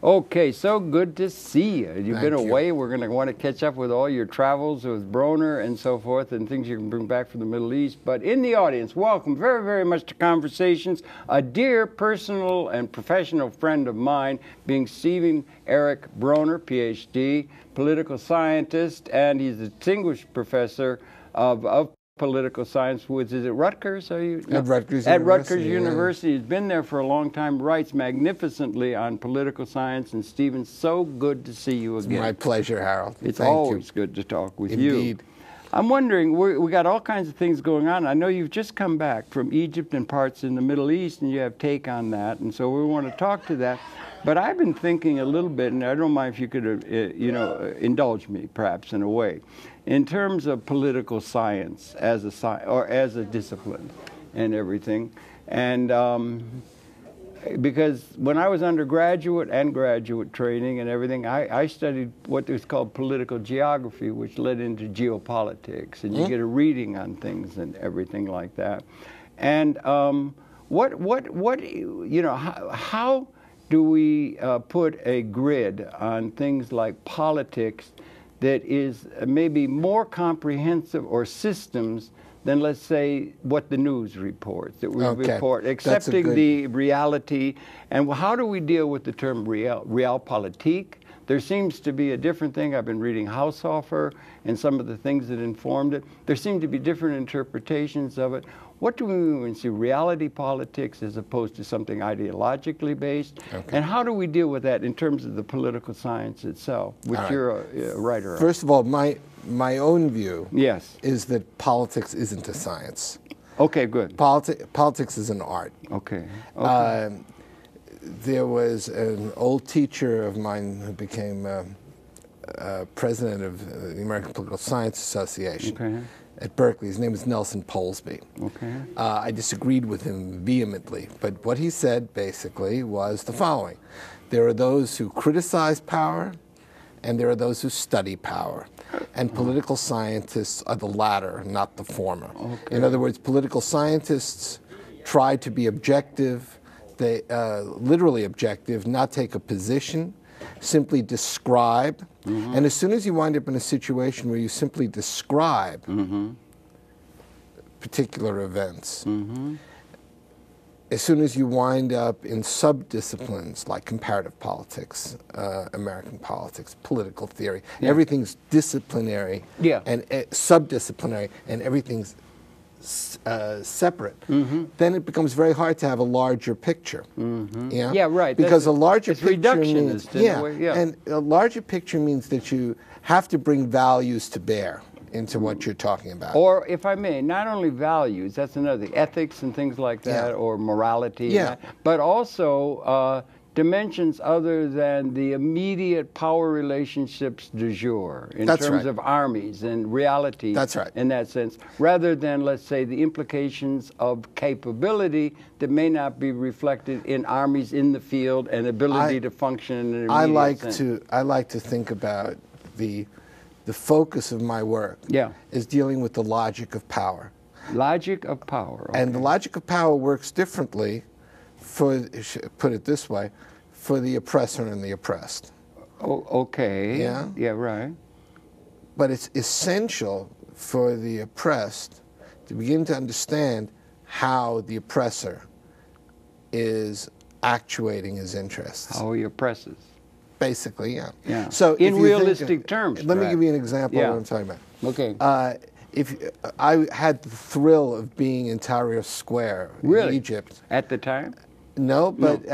Okay, so good to see you. You've been Thank away. you. We're going to want to catch up with all your travels with Bronner and so forth and things you can bring back from the Middle East. But in the audience, welcome very, very much to Conversations. A dear personal and professional friend of mine, being Stephen Eric Bronner, Ph.D., political scientist, and he's a distinguished professor of political science. Is it Rutgers? Are you? At Rutgers University. At Rutgers University. He's been there for a long time, writes magnificently on political science. And Stephen, so good to see you again. It's my pleasure, Harold. It's Thank always you. good to talk with you. Indeed. I'm wondering, we got all kinds of things going on. I know you've just come back from Egypt and parts in the Middle East, and you have take on that, and so we want to talk to that. But I've been thinking a little bit, and I don't mind if you could, indulge me, perhaps, in a way, in terms of political science as a discipline and everything. And because when I was undergraduate and graduate training and everything, I studied what was called political geography, which led into geopolitics, and you get a reading on things and everything like that. And how do we put a grid on things like politics that is maybe more comprehensive, or systems, than, let's say, what the news reports, that we report, accepting the reality? And how do we deal with the term realpolitik? There seems to be a different thing. I've been reading Haushofer and some of the things that informed it. There seem to be different interpretations of it. What do we mean when we see reality politics as opposed to something ideologically based? And how do we deal with that in terms of the political science itself, which you're a writer of? First of all, my own view is that politics isn't a science. Okay, good. Politics is an art. Okay. There was an old teacher of mine who became president of the American Political Science Association at Berkeley. His name is Nelson Polsby. I disagreed with him vehemently, but what he said basically was the following: there are those who criticize power, and there are those who study power. And political scientists are the latter, not the former. In other words, political scientists try to be objective, they literally objective, not take a position, simply describe. And as soon as you wind up in a situation where you simply describe particular events, as soon as you wind up in sub-disciplines like comparative politics, American politics, political theory, everything's disciplinary and sub-disciplinary, and everything's separate, then it becomes very hard to have a larger picture. Because a larger picture means, and a larger picture means that you have to bring values to bear into what you're talking about. Or, if I may, not only values, that's another thing, ethics and things like that, or morality, but also dimensions other than the immediate power relationships du jour, in terms of armies and reality in that sense, rather than, let's say, the implications of capability that may not be reflected in armies in the field and ability to function in an immediate sense. I like to think about the focus of my work is dealing with the logic of power. Logic of power. And the logic of power works differently, put it this way, for the oppressor and the oppressed. Right. But it's essential for the oppressed to begin to understand how the oppressor is actuulating his interests. How he oppresses. Basically, So in realistic terms, let me give you an example of what I'm talking about. Okay. I had the thrill of being in Tahrir Square in Egypt at the time. No, but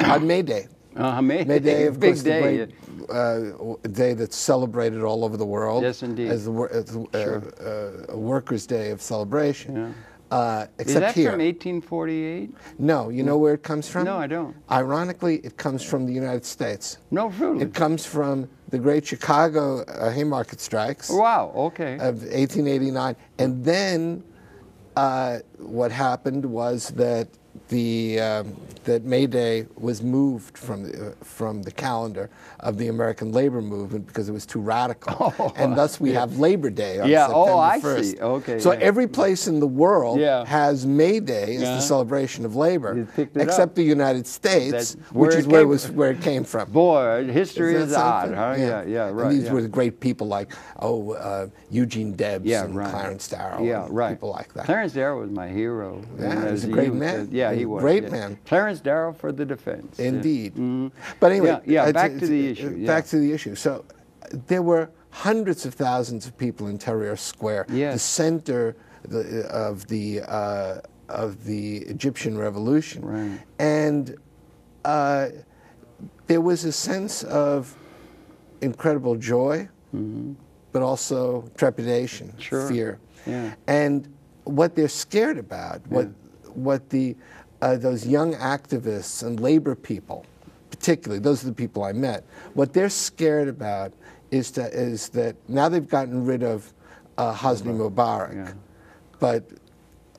on May Day. May Day, of course, the great day that's celebrated all over the world. Yes, indeed. As a Workers' Day of celebration. Except Is that here. from 1848? No. You know where it comes from? No, I don't. Ironically, it comes from the United States. No, really? It comes from the great Chicago Haymarket strikes. Wow, okay. Of 1889. And then what happened was that that May Day was moved from the calendar of the American labor movement because it was too radical, and thus we have Labor Day on September 1st. See. Okay. So every place in the world has May Day as the celebration of labor, except the United States, which is where it came from. Boy, history is odd, huh? Yeah, right. And these were the great people like Eugene Debs and Clarence Darrow, and people like that. Clarence Darrow was my hero. Yeah, he was a great man. He was. Great man. Clarence Darrow for the defense. Indeed. But anyway, back to the issue. Back to the issue. So there were hundreds of thousands of people in Tahrir Square, the center of the Egyptian revolution. Right. And there was a sense of incredible joy, but also trepidation, fear. Yeah. And what they're scared about, what those young activists and labor people, particularly, those are the people I met, what they're scared about is that now they've gotten rid of Hosni Mubarak, but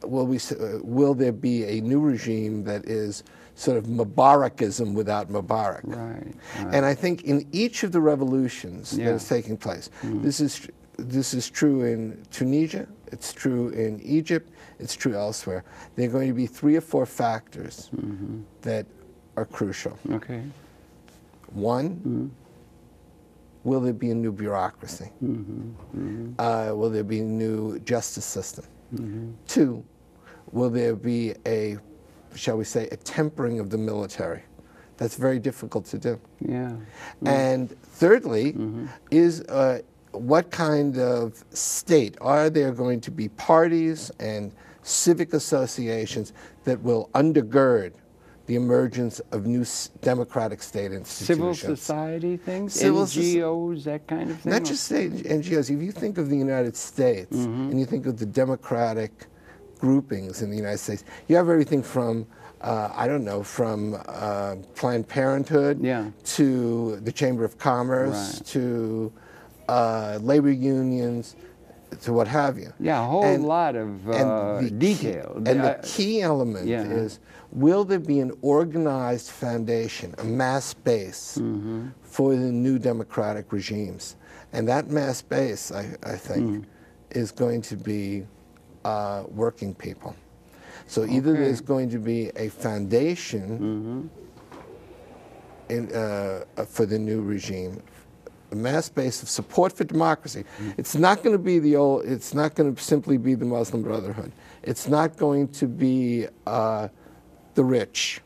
will there be a new regime that is sort of Mubarakism without Mubarak? Right. And I think in each of the revolutions that is taking place, this is true in Tunisia, it's true in Egypt, it's true elsewhere. There are going to be 3 or 4 factors that are crucial. Okay. One, will there be a new bureaucracy? Will there be a new justice system? 2, will there be a, shall we say, a tempering of the military? That's very difficult to do. Yeah. And thirdly, is what kind of state? Are there going to be parties and civic associations that will undergird the emergence of new democratic state institutions? Civil society things? NGOs, that kind of thing? Not just NGOs. If you think of the United States and you think of the democratic groupings in the United States, you have everything from I don't know, from Planned Parenthood to the Chamber of Commerce to labor unions to what have you. Yeah, a whole lot of detail. And the key element is, will there be an organized foundation, a mass base for the new democratic regimes? And that mass base, I think, is going to be working people. So either there's going to be a foundation for the new regime, a mass base of support for democracy. It's not going to be the old. It's not going to simply be the Muslim Brotherhood. It's not going to be the rich.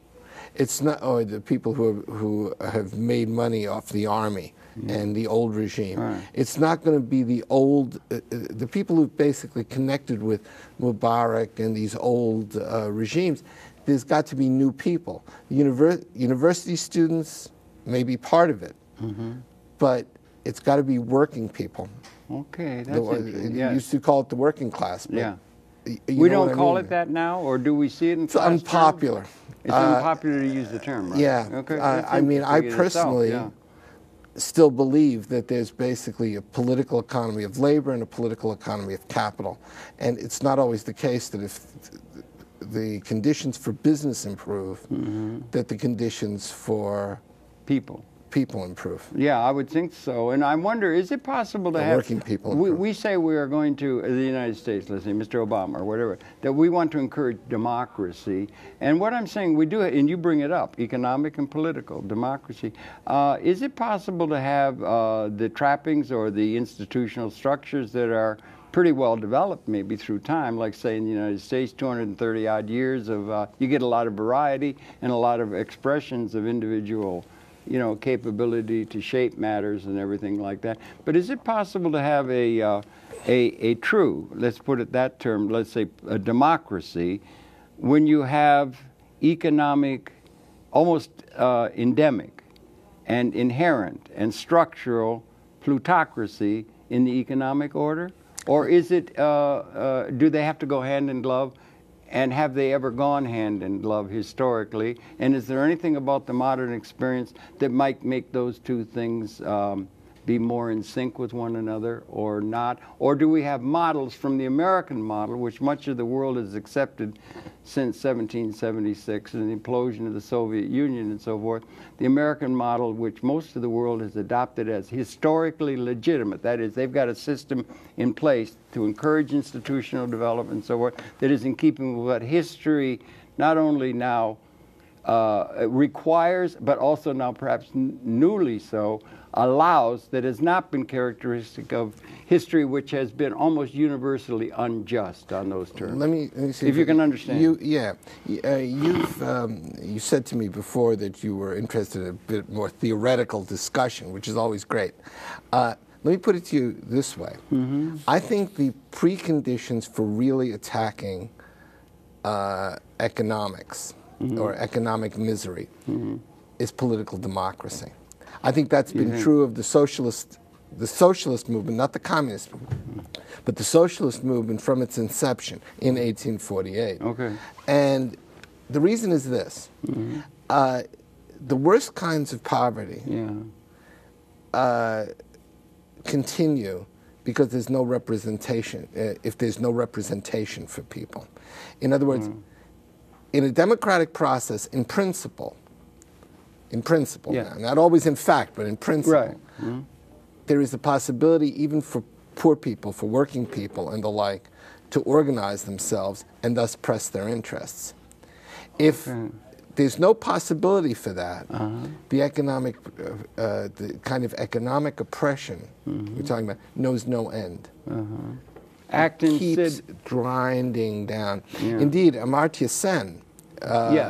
It's not, or the people who have made money off the army and the old regime. It's not going to be the old, the people who've basically connected with Mubarak and these old regimes. There's got to be new people. University students may be part of it, but it's got to be working people. Okay, that's interesting. You used to call it the working class. But we don't call it that now, or do we see it in class It's unpopular. Terms? It's unpopular to use the term, right? Yeah. Okay. I mean, I personally still believe that there's basically a political economy of labor and a political economy of capital. And it's not always the case that if the conditions for business improve, that the conditions for people improve. Yeah, I would think so. And I wonder, is it possible to have working people? We say we are going to, the United States, let's say Mr. Obama or whatever, that we want to encourage democracy. And what I'm saying, we do it, and you bring it up, economic and political democracy. Is it possible to have the trappings or the institutional structures that are pretty well developed, maybe through time, like say in the United States, 230 odd years of, you get a lot of variety and a lot of expressions of individual capability to shape matters and everything like that. But is it possible to have a true, let's put it that term, let's say a democracy, when you have economic, almost endemic and inherent and structural plutocracy in the economic order? Or is it, do they have to go hand in glove? And have they ever gone hand in glove historically? And is there anything about the modern experience that might make those two things be more in sync with one another or not? Or do we have models from the American model, which much of the world has accepted since 1776 and the implosion of the Soviet Union and so forth, the American model, which most of the world has adopted as historically legitimate, that is, they've got a system in place to encourage institutional development and so forth, that is in keeping with what history not only now requires, but also now perhaps newly so, allows, that has not been characteristic of history, which has been almost universally unjust on those terms. Let me see if you can understand. You said to me before that you were interested in a bit more theoretical discussion, which is always great. Let me put it to you this way. I think the preconditions for really attacking economics or economic misery is political democracy. I think that's been true of the socialist movement, not the communist movement, but the socialist movement from its inception in 1848. Okay. And the reason is this. The worst kinds of poverty continue because there's no representation, if there's no representation for people. In other words, in a democratic process, in principle, not always in fact, but in principle, there is a possibility even for poor people, for working people and the like, to organize themselves and thus press their interests. If there's no possibility for that, the kind of economic oppression we're talking about knows no end. Keeps grinding down. Indeed, Amartya Sen,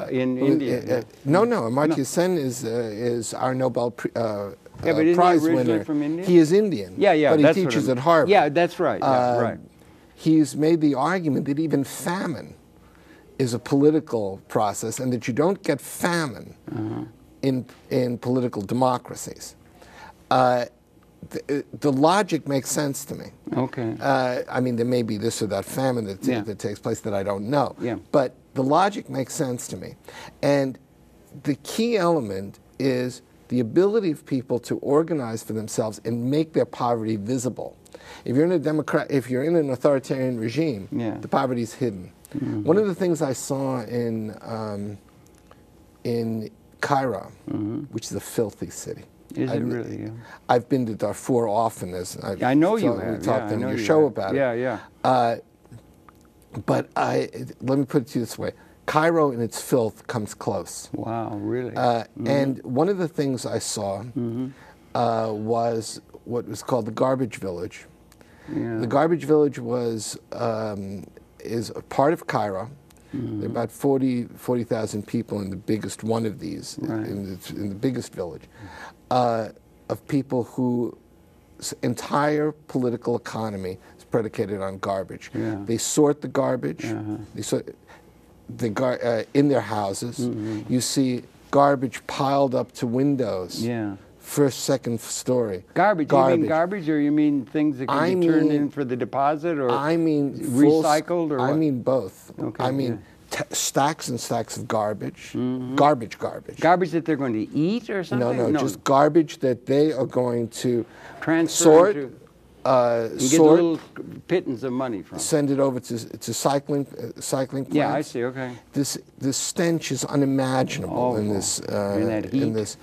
in India. Amartya Sen is our Nobel but Prize he winner. From India? He is Indian, but he teaches at Harvard. Yeah, that's right. Right. He's made the argument that even famine is a political process and that you don't get famine in political democracies. The logic makes sense to me. Okay. I mean, there may be this or that famine that takes place that I don't know. Yeah. But the logic makes sense to me. And the key element is the ability of people to organize for themselves and make their poverty visible. If you're in an authoritarian regime, the poverty is hidden. One of the things I saw in Cairo, which is a filthy city. Is it really? Yeah. I've been to Darfur often, as I know you have. We talked on your show about it. Yeah. But let me put it to you this way. Cairo in its filth comes close. Wow, really? And one of the things I saw was what was called the garbage village. The garbage village is a part of Cairo. There are about 40,000 people in the biggest one of these, in the biggest village, of people whose entire political economy is predicated on garbage. They sort the garbage. They sort in their houses. You see garbage piled up to windows. First, second story. Garbage. You mean garbage, or you mean things that can be turned in for the deposit, or I mean recycled, or I what? mean both. Okay, I mean stacks and stacks of garbage. Garbage. Garbage that they're going to eat or something? No, just garbage that they are going to transfer sort. And get little pittance of money from. Send it over to cycling plants. Yeah, I see. Okay. The stench is unimaginable in this in that heat.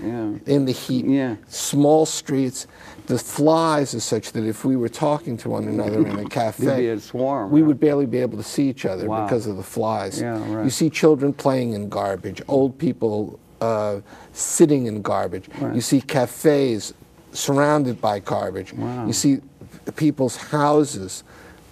In the heat. Yeah. Small streets. The flies are such that if we were talking to one another in a cafe, there'd be a swarm. We would barely be able to see each other because of the flies. You see children playing in garbage. Old people sitting in garbage. You see cafes surrounded by garbage. You see people's houses,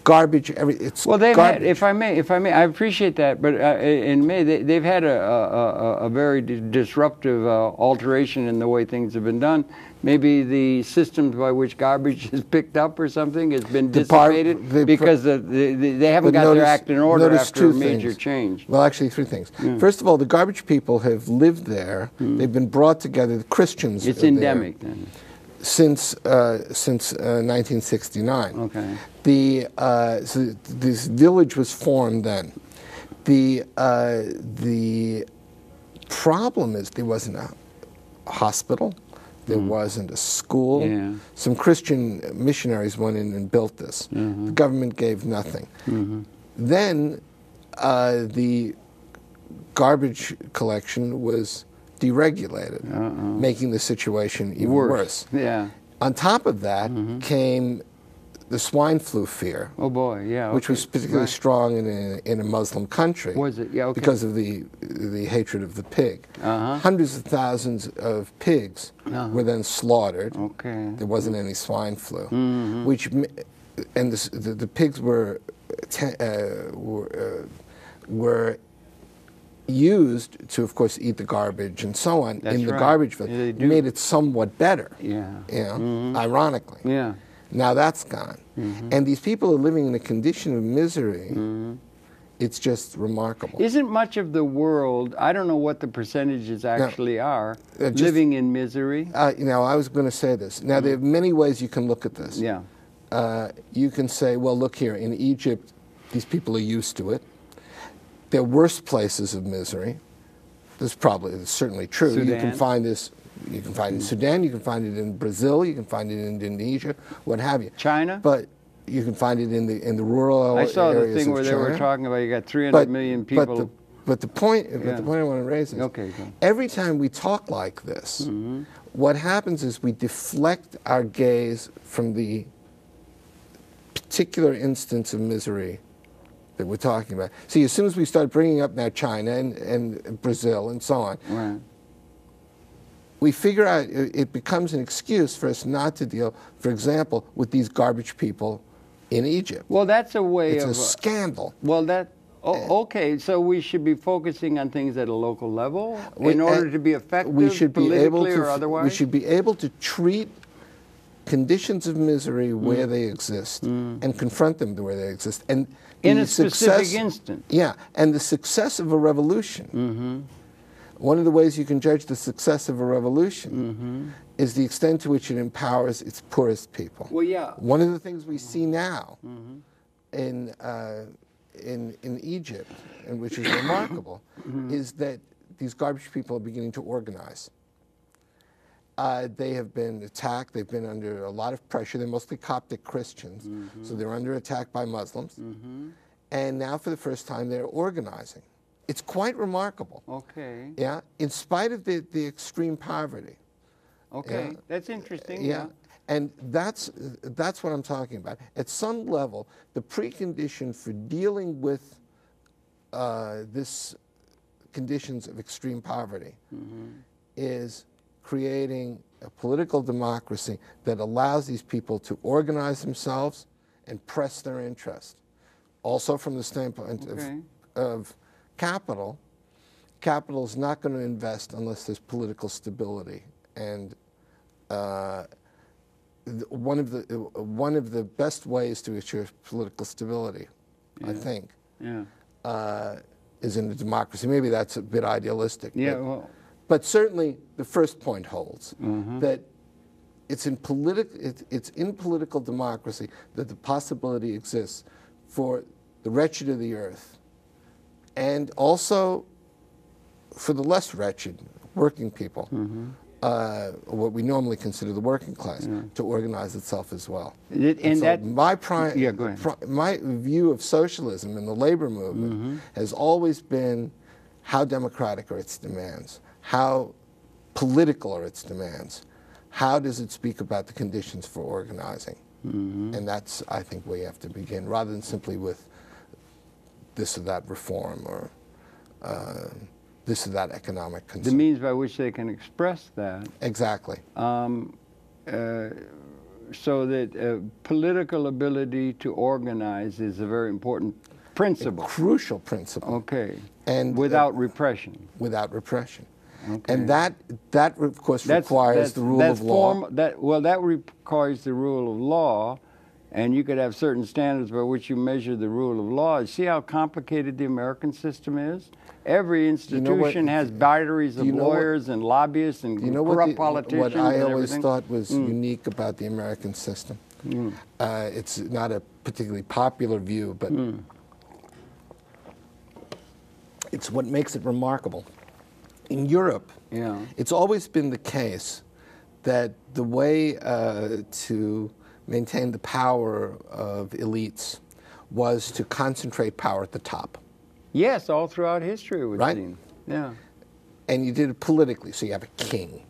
garbage. It's garbage. If I may, I appreciate that. But they've had a very disruptive alteration in the way things have been done. Maybe the systems by which garbage is picked up or something has been dissipated because they haven't got their act in order after a major change. Well, actually, three things. First of all, the garbage people have lived there. They've been brought together. The Christians. It's endemic then. Since 1969. Okay. So this village was formed then. The problem is there wasn't a hospital, There wasn't a school. Yeah. Some Christian missionaries went in and built this. The government gave nothing. Then the garbage collection was deregulated, making the situation even worse. Yeah. On top of that came the swine flu fear. Oh boy, yeah. Which was particularly strong in a Muslim country. Was it? Yeah, okay. Because of the hatred of the pig. Hundreds of thousands of pigs were then slaughtered. Okay. There wasn't any swine flu. And the pigs were used to, of course, eat the garbage and so on in the garbage bin. It made it somewhat better. Yeah. You know, ironically. Yeah. Now that's gone. And these people are living in a condition of misery. It's just remarkable. Isn't much of the world, I don't know what the percentages actually are, living in misery? You know, I was going to say this. Now, there are many ways you can look at this. Yeah. You can say, well, look here, in Egypt, these people are used to it. There are worse places of misery. This is certainly true. Sudan. You can find this. You can find it in Sudan, you can find it in Brazil, you can find it in Indonesia, what have you. China? But you can find it in the rural areas of China. I saw the thing where they were talking about you got 300 million people. But the point I want to raise is, every time we talk like this, what happens is we deflect our gaze from the particular instance of misery that we're talking about. See, as soon as we start bringing up now China and Brazil and so on, we figure out it becomes an excuse for us not to deal, for example, with these garbage people in Egypt. Well, that's a way it's a scandal. Well, okay, so we should be focusing on things at a local level in order to be effective, politically or otherwise? We should be able to treat conditions of misery where they exist and confront them where they exist. And in a specific instance. Yeah, and the success of a revolution, one of the ways you can judge the success of a revolution is the extent to which it empowers its poorest people. Well, yeah. One of the things we see now in Egypt, and which is remarkable, is that these garbage people are beginning to organize. They have been attacked. They've been under a lot of pressure. They're mostly Coptic Christians, so they're under attack by Muslims. And now, for the first time, they're organizing. It's quite remarkable. Okay. Yeah, in spite of the extreme poverty. Okay, that's interesting. Yeah, and that's what I'm talking about. At some level, the precondition for dealing with this conditions of extreme poverty is creating a political democracy that allows these people to organize themselves and press their interest. Also, from the standpoint of capital is not going to invest unless there's political stability. And one of the best ways to achieve political stability, I think, is in a democracy. Maybe that's a bit idealistic. But certainly the first point holds, that it's in political democracy that the possibility exists for the wretched of the earth, and also for the less wretched, working people, what we normally consider the working class, to organize itself as well. My view of socialism and the labor movement has always been how democratic are its demands, how political are its demands, how does it speak about the conditions for organizing. And that's, I think, where you have to begin, rather than simply with this or that reform or this or that economic concern. The means by which they can express that. Exactly. So that political ability to organize is a very important principle. A crucial principle. Okay. And without repression. Without repression. Okay. And that of course requires the rule of law. That requires the rule of law, and you could have certain standards by which you measure the rule of law. See how complicated the American system is? Every institution has batteries of lawyers and lobbyists and corrupt politicians. What I always thought was unique about the American system. It's not a particularly popular view, but it's what makes it remarkable. In Europe, it's always been the case that the way to maintain the power of elites was to concentrate power at the top. Yes, all throughout history, it would seem. Yeah. And you did it politically. So you have a king,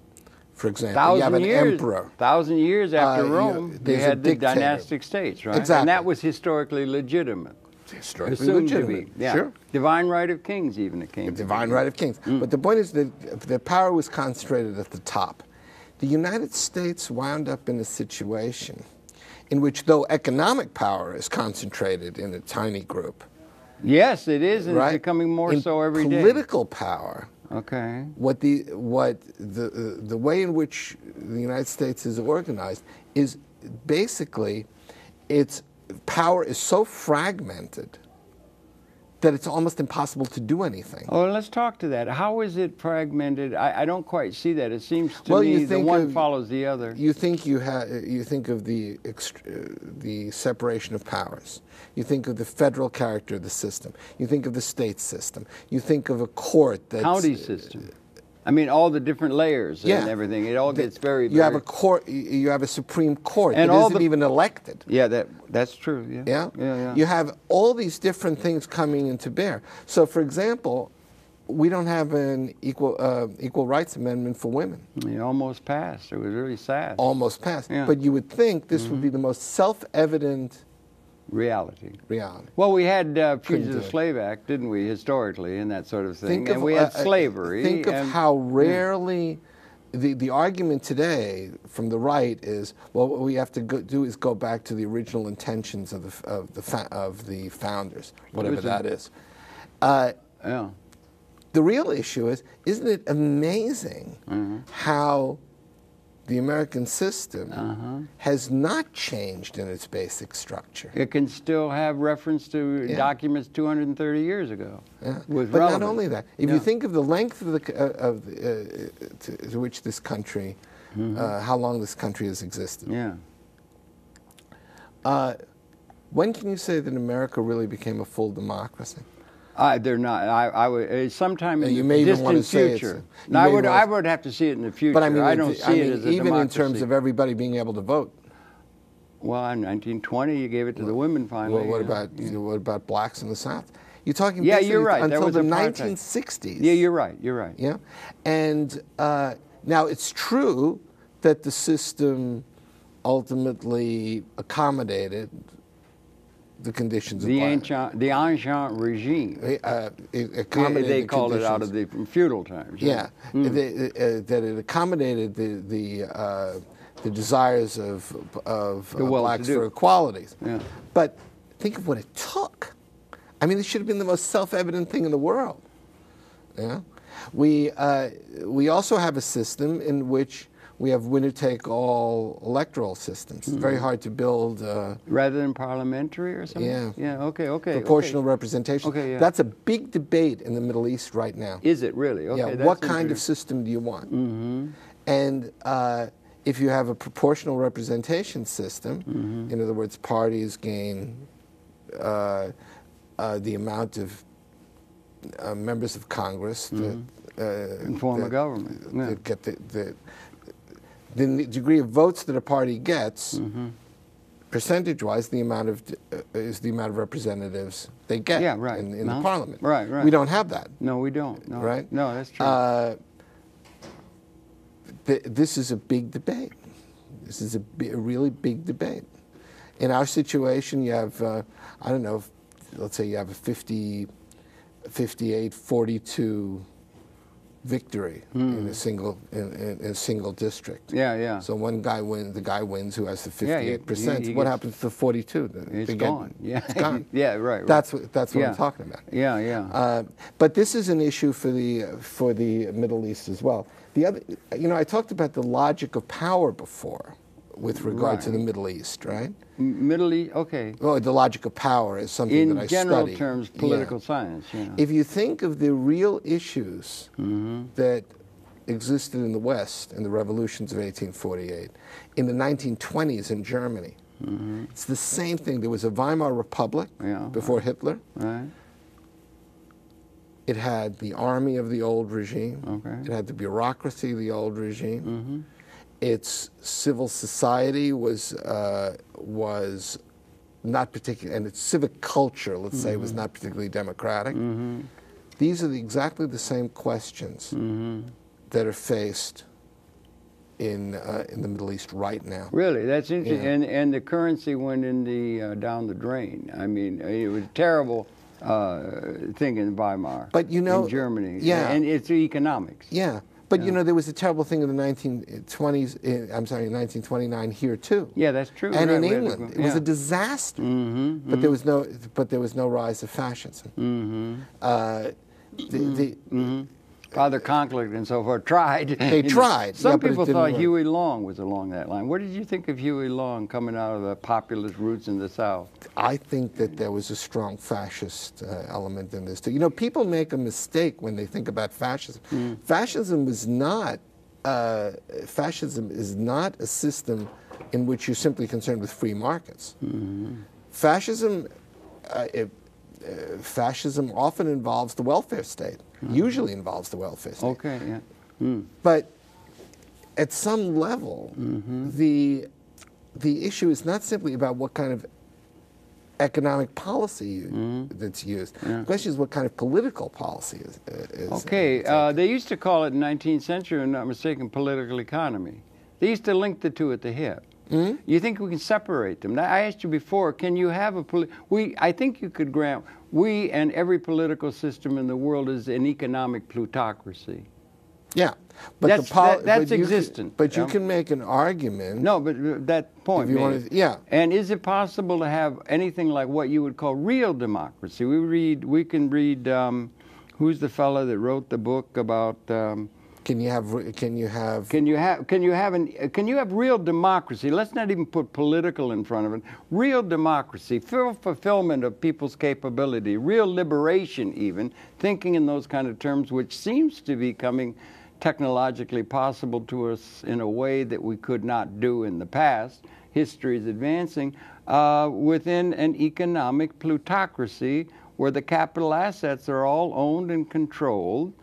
for example. You have an emperor. 1,000 years after Rome, they had the dynastic states, right? Exactly. And that was historically legitimate. Historically legitimate. Yeah. Sure. Divine right of kings, even, it came. Divine right of kings. But the point is that the power was concentrated at the top. The United States wound up in a situation in which, though economic power is concentrated in a tiny group. Yes, it is, and it's becoming more so every day. Political power. Okay. The way in which the United States is organized is basically its power is so fragmented that it's almost impossible to do anything. Oh, let's talk to that. How is it fragmented? I don't quite see that. It seems to me the one follows the other. You think of the separation of powers. You think of the federal character of the system. You think of the state system. You think of a court that's county system. I mean, all the different layers and everything. It all gets very. You have a court. You have a Supreme Court that isn't even elected. Yeah, that's true. Yeah. You have all these different things coming into bear. So, for example, we don't have an equal rights amendment for women. It almost passed. It was really sad. Almost passed. Yeah. But you would think this would be the most self-evident reality. Reality. Well, we had Fugitive Slave Act, didn't we, historically, and that sort of thing. And we had slavery. Think of how rarely the argument today from the right is, well, what we have to do is go back to the original intentions of the founders, whatever that is. Yeah. The real issue is, isn't it amazing how the American system has not changed in its basic structure? It can still have reference to documents 230 years ago. Yeah. But not only that. If you think of the length of to which this country, how long this country has existed. Yeah. When can you say that America really became a full democracy? They're not. I would sometime in you the distant future. No, I would have to see it in the future. But I mean, I don't see it as a even democracy. in terms of everybody being able to vote. Well, in 1920, you gave it to the women finally. Well, what about blacks in the South? You're talking you're right. until the 1960s. Yeah, you're right. You're right. Yeah, and now it's true that the system ultimately accommodated the conditions of the ancient regime. They called it out of the feudal times. Yeah, that it accommodated the desires of blacks for equalities. Yeah. But think of what it took. I mean, it should have been the most self-evident thing in the world. Yeah, we also have a system in which we have winner-take-all electoral systems. It's very hard to build. Rather than parliamentary or something? Yeah. Yeah, okay. Proportional representation. Okay, yeah. That's a big debate in the Middle East right now. Is it really? Okay, yeah, what kind of system do you want? And if you have a proportional representation system, in other words, parties gain the amount of members of Congress that form a government. That get the degree of votes that a party gets, percentage-wise, is the amount of representatives they get in the parliament. Right. We don't have that. No, we don't. No. Right? No, that's true. This is a big debate. This is a really big debate. In our situation, you have, I don't know, let's say you have a 58-42 victory in a single district. Yeah. So one guy wins. The guy wins who has the 58%. What happens to the 42? It's gone. Yeah. It's gone. Yeah. Right. That's what I'm talking about. Yeah. But this is an issue for the Middle East as well. The other, I talked about the logic of power before, with regard to the Middle East, right? Middle East, okay. Oh, the logic of power is something that I study. In general terms, political science. If you think of the real issues that existed in the West in the revolutions of 1848, in the 1920s in Germany, it's the same thing. There was a Weimar Republic before Hitler. Right. It had the army of the old regime. Okay. It had the bureaucracy of the old regime. its civil society was not particularly, and its civic culture, let's say, was not particularly democratic. These are exactly the same questions that are faced in the Middle East right now. Really, that's interesting. Yeah. And the currency went in the down the drain. I mean, it was a terrible thing in Weimar, but you know, in Germany. Yeah, and it's economics. Yeah, but you know, there was a terrible thing in the 1920s. I'm sorry, in 1929 here too. Yeah, that's true. And right, in England, it was a disaster. But there was no rise of fascism. Father Conkling and so forth tried. They tried. Some people thought Huey Long was along that line. What did you think of Huey Long coming out of the populist roots in the South? I think that there was a strong fascist element in this too. You know, people make a mistake when they think about fascism. Fascism is not a system in which you're simply concerned with free markets. Fascism often involves the welfare state. Usually involves the welfare state. Okay, yeah. But at some level, the issue is not simply about what kind of economic policy that's used. The question is what kind of political policy is okay, they used to call it in the 19th century, if I'm not mistaken, political economy. They used to link the two at the hip. You think we can separate them? Now, I asked you before, can you have a I think you could grant, we and every political system in the world is an economic plutocracy. Yeah, but that's existent. But you can make an argument. No, but that point. Yeah. And is it possible to have anything like what you would call real democracy? We can read. Who's the fellow that wrote the book about? Can you have real democracy? Let's not even put political in front of it. Real democracy, fulfillment of people's capability, real liberation even, thinking in those kind of terms, which seems to be coming technologically possible to us in a way that we could not do in the past. History is advancing within an economic plutocracy where the capital assets are all owned and controlled.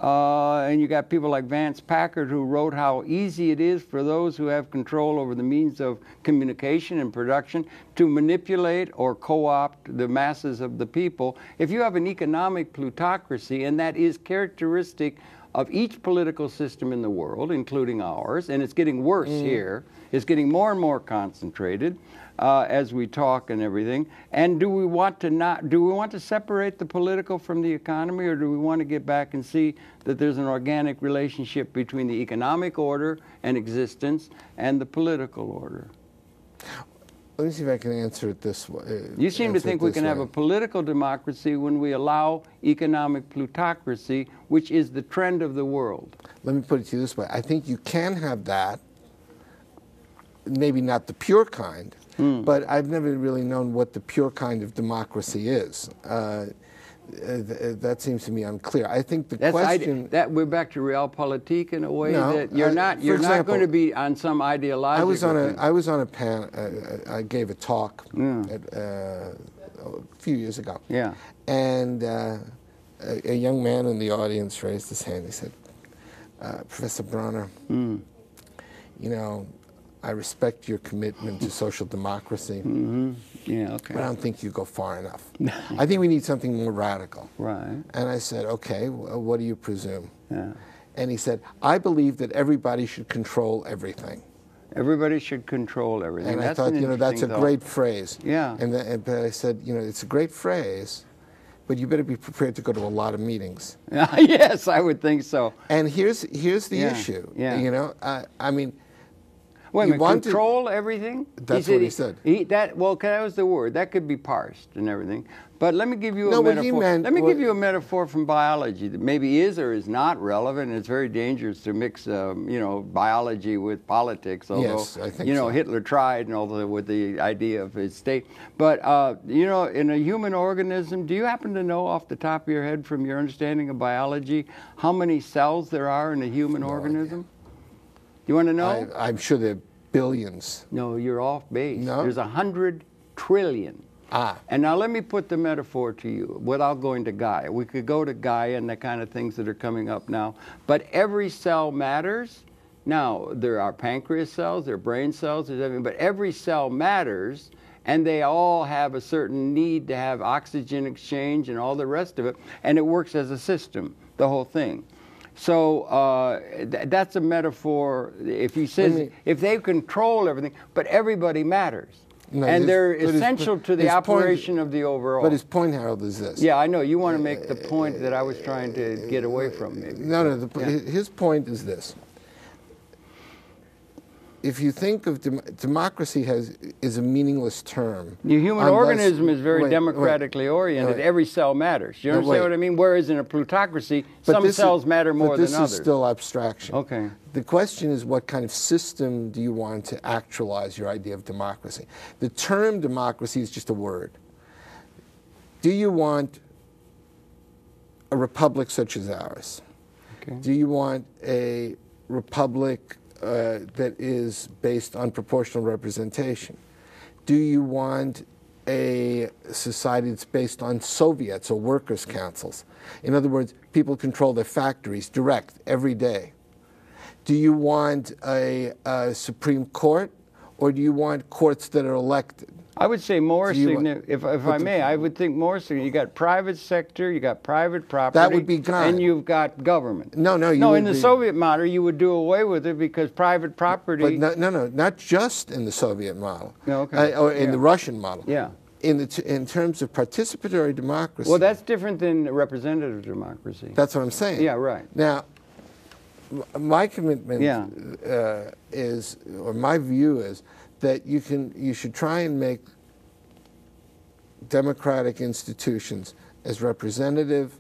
And you got people like Vance Packard who wrote how easy it is for those who have control over the means of communication and production to manipulate or co-opt the masses of the people. If you have an economic plutocracy, and that is characteristic of each political system in the world, including ours, and it's getting worse here, it's getting more and more concentrated as we talk and everything. And do we want to separate the political from the economy, or do we want to get back and see that there's an organic relationship between the economic order and existence and the political order? Let me see if I can answer it this way. You seem to think we can have a political democracy when we allow economic plutocracy, which is the trend of the world. Let me put it to you this way. I think you can have that, maybe not the pure kind, but I've never really known what the pure kind of democracy is. That seems to me unclear. I think the question that we're back to realpolitik in a way that you're not going to be on some ideological. I was on a panel. I gave a talk a few years ago. Yeah. And a young man in the audience raised his hand. He said, "Professor Bronner, you know, I respect your commitment to social democracy. Yeah, okay. But I don't think you go far enough. I think we need something more radical." Right. And I said, "Okay, what do you presume?" Yeah. And he said, "I believe that everybody should control everything." Everybody should control everything. And I thought, you know, that's a great phrase. Yeah. But I said, you know, it's a great phrase, but you better be prepared to go to a lot of meetings. Yes, I would think so. And here's the issue. Yeah. You know, I mean, wait a minute, control everything? That's what he said. That was the word. That could be parsed and everything. But let me give you a metaphor. Give you a metaphor from biology that maybe is or is not relevant. And it's very dangerous to mix, you know, biology with politics. Although, yes, I think you know, so. Hitler tried, and although with the idea of his state. But you know, in a human organism, do you happen to know off the top of your head, from your understanding of biology, how many cells there are in a human organism? You want to know? I'm sure there are billions. No, you're off base. No? There's 100 trillion. And now let me put the metaphor to you without going to Gaia. We could go to Gaia and the kind of things that are coming up now. But every cell matters, Now, there are pancreas cells, there are brain cells, there's everything, but every cell matters, and they all have a certain need to have oxygen exchange and all the rest of it, and it works as a system, the whole thing. So that's a metaphor. If he says, if they control everything, but everybody matters. No, and they're essential to the operation of the overall. But his point, Harold, is this. Yeah, I know. You want to make the point that I was trying to get away from, maybe. No, his point is this. If you think of democracy is a meaningless term. The human organism is very democratically oriented. Every cell matters. You understand what I mean? Whereas in a plutocracy, some cells matter more than others. But this is still abstraction. Okay. The question is, what kind of system do you want to actualize your idea of democracy? The term democracy is just a word. Do you want a republic such as ours? Okay. Do you want a republic that is based on proportional representation? Do you want a society that's based on Soviets or workers' councils? In other words, people control their factories direct every day. Do you want a Supreme Court, or do you want courts that are elected? I would say more significant, if I may, I would think more significant. You got private sector, you got private property. That would be gone. And you've got government. No, in the Soviet model, you would do away with it because private property. But no, not just in the Soviet model. No, okay. Or in the Russian model. Yeah. In terms of participatory democracy. Well, that's different than representative democracy. That's what I'm saying. Yeah, right. Now, my commitment is, or my view is, that you should try and make democratic institutions as representative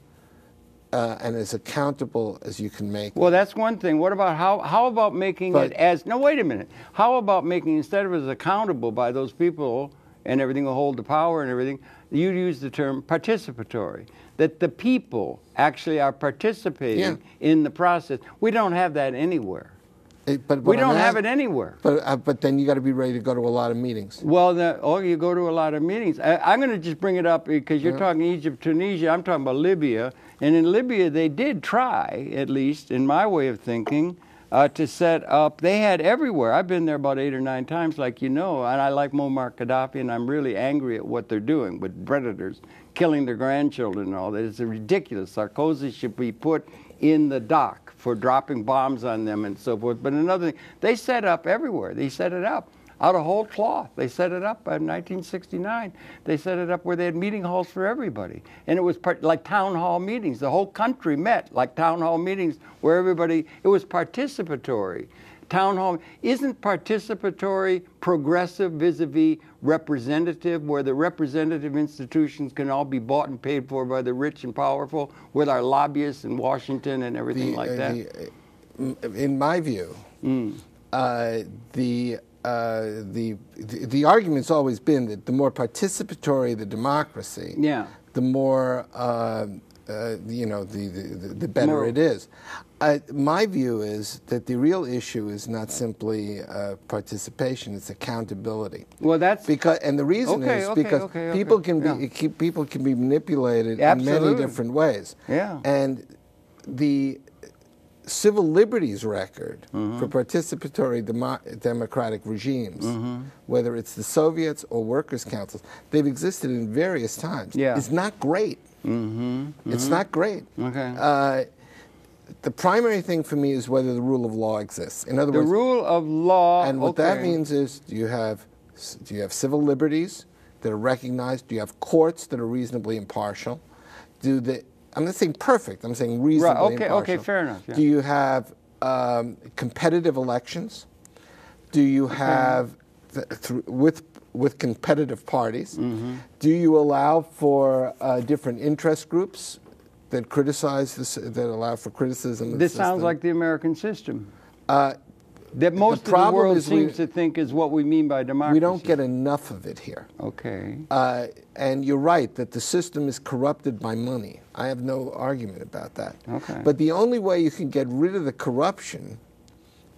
and as accountable as you can make them. Well, that's one thing. What about how about making it as, no, wait a minute. How about making, instead of as accountable by those people and everything who hold the power and everything, you use the term participatory, that the people actually are participating in the process. We don't have that anywhere. But we don't have it anywhere. But then you got to be ready to go to a lot of meetings. Well, you go to a lot of meetings. I'm going to just bring it up because you're talking Egypt, Tunisia. I'm talking about Libya. And in Libya, they did try, at least in my way of thinking, to set up. They had everywhere. I've been there about 8 or 9 times, like you know, and I like Muammar Gaddafi, and I'm really angry at what they're doing with predators, killing their grandchildren and all that. It's ridiculous. Sarkozy should be put in the dock for dropping bombs on them and so forth. But another thing, they set up everywhere. They set it up out of whole cloth. They set it up in 1969. They set it up where they had meeting halls for everybody. And it was like town hall meetings. The whole country met like town hall meetings where everybody, it was participatory. Town hall, isn't participatory progressive vis-a-vis representative, where the representative institutions can all be bought and paid for by the rich and powerful with our lobbyists in Washington and everything like that? In my view, the argument's always been that the more participatory the democracy, the more the better it is. My view is that the real issue is not simply participation; it's accountability. Well, that's and the reason is because people can be manipulated in many different ways. Yeah, and the civil liberties record for participatory democratic regimes, whether it's the Soviets or workers' councils, they've existed in various times. It's not great. It's not great. Okay. The primary thing for me is whether the rule of law exists. In other words, the rule of law. And what that means is, do you have civil liberties that are recognized? Do you have courts that are reasonably impartial? I'm not saying perfect. I'm saying reasonably impartial. Okay, fair enough. Yeah. Do you have competitive elections? Do you have with competitive parties? Do you allow for different interest groups that criticize that allow for criticism? This sounds like the American system. That most of the world seems to think is what we mean by democracy. We don't get enough of it here. Okay. And you're right that the system is corrupted by money. I have no argument about that. Okay. But the only way you can get rid of the corruption